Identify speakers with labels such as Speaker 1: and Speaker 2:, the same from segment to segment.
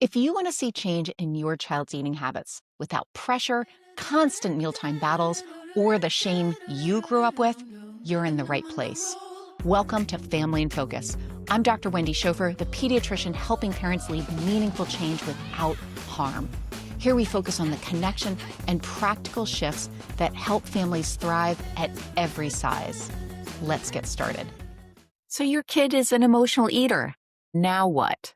Speaker 1: If you want to see change in your child's eating habits without pressure, constant mealtime battles, or the shame you grew up with, you're in the right place. Welcome to Family in Focus. I'm Dr. Wendy Schofer, the pediatrician helping parents lead meaningful change without harm. Here we focus on the connection and practical shifts that help families thrive at every size. Let's get started. So your kid is an emotional eater. Now what?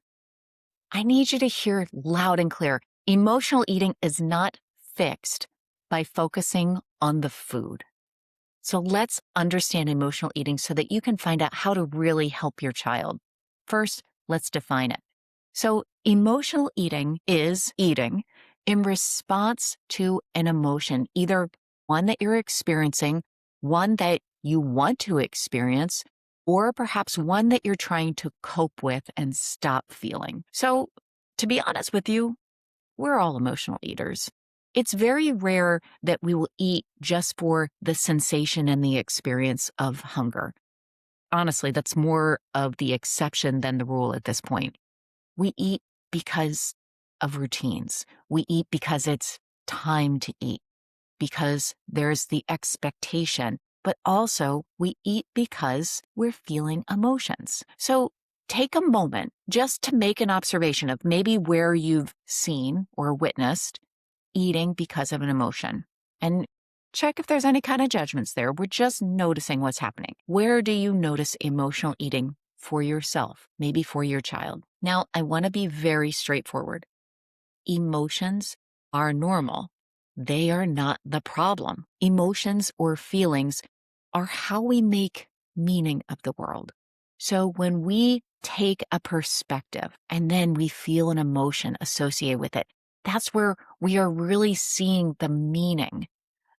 Speaker 1: I need you to hear loud and clear. Emotional eating is not fixed by focusing on the food. So let's understand emotional eating so that you can find out how to really help your child. First, let's define it. So emotional eating is eating in response to an emotion, either one that you're experiencing, one that you want to experience, or perhaps one that you're trying to cope with and stop feeling. So to be honest with you, we're all emotional eaters. It's very rare that we will eat just for the sensation and the experience of hunger. Honestly, that's more of the exception than the rule at this point. We eat because of routines. We eat because it's time to eat, because there's the expectation, but also we eat because we're feeling emotions. So take a moment just to make an observation of maybe where you've seen or witnessed eating because of an emotion. And check if there's any kind of judgments there. We're just noticing what's happening. Where do you notice emotional eating for yourself, maybe for your child? Now, I want to be very straightforward. Emotions are normal. They are not the problem. Emotions or feelings are how we make meaning of the world. So when we take a perspective and then we feel an emotion associated with it, that's where we are really seeing the meaning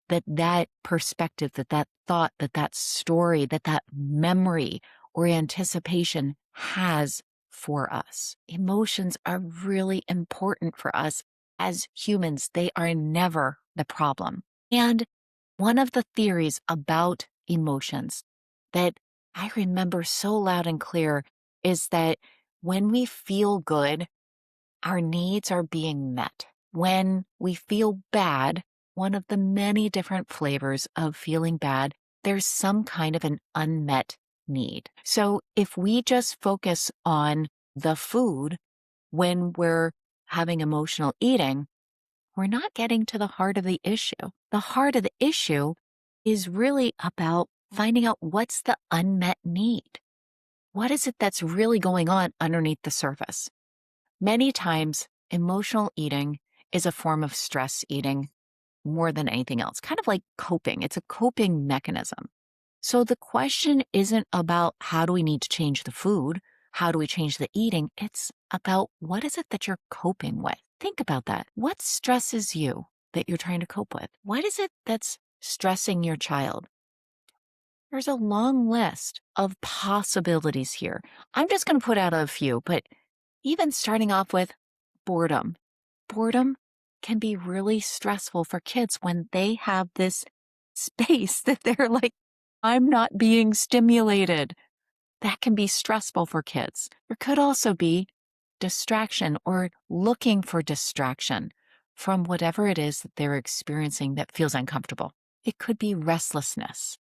Speaker 1: that perspective, that thought, that story, that memory or anticipation has for us. Emotions are really important for us as humans. They are never the problem. And one of the theories about emotions that I remember so loud and clear is that when we feel good, our needs are being met. When we feel bad, one of the many different flavors of feeling bad, there's some kind of an unmet need. So if we just focus on the food when we're having emotional eating, we're not getting to the heart of the issue. The heart of the issue is really about finding out what's the unmet need. What is it that's really going on underneath the surface? Many times, emotional eating is a form of stress eating more than anything else, kind of like coping. It's a coping mechanism. So the question isn't about how do we need to change the food? How do we change the eating? It's about what is it that you're coping with? Think about that. What stresses you that you're trying to cope with? What is it that's stressing your child? There's a long list of possibilities here. I'm just going to put out a few, but even starting off with boredom. Boredom can be really stressful for kids when they have this space that they're like, I'm not being stimulated. That can be stressful for kids. There could also be distraction or looking for distraction from whatever it is that they're experiencing that feels uncomfortable. It could be restlessness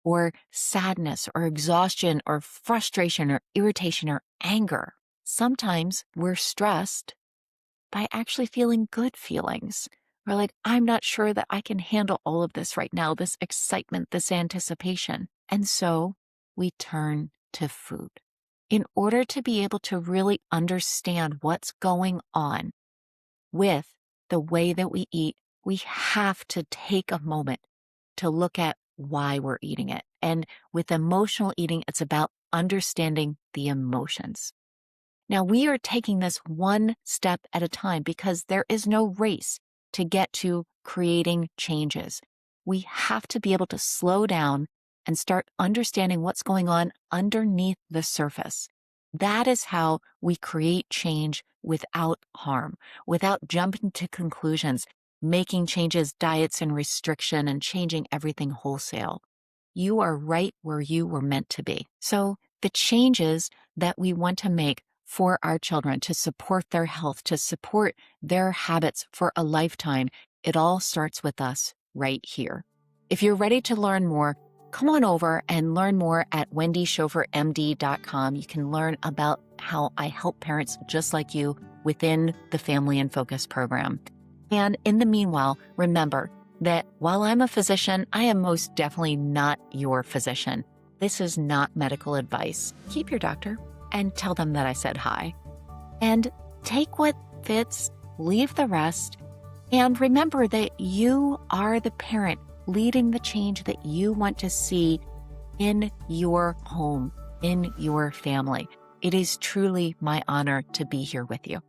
Speaker 1: or sadness or exhaustion or frustration or irritation or anger. Sometimes we're stressed by actually feeling good feelings. We're like, I'm not sure that I can handle all of this right now, this excitement, this anticipation. And so we turn to food. In order to be able to really understand what's going on with the way that we eat, we have to take a moment to look at why we're eating it. And with emotional eating, it's about understanding the emotions. Now, we are taking this one step at a time because there is no race to get to creating changes. We have to be able to slow down and start understanding what's going on underneath the surface. That is how we create change without harm, without jumping to conclusions, making changes, diets and restriction, and changing everything wholesale. You are right where you were meant to be. So the changes that we want to make for our children, to support their health, to support their habits for a lifetime, it all starts with us right here. If you're ready to learn more, come on over and learn more at wendyschofermd.com. You can learn about how I help parents just like you within the Family in Focus program. And in the meanwhile, remember that while I'm a physician, I am most definitely not your physician. This is not medical advice. Keep your doctor and tell them that I said hi. And take what fits, leave the rest, and remember that you are the parent leading the change that you want to see in your home, in your family. It is truly my honor to be here with you.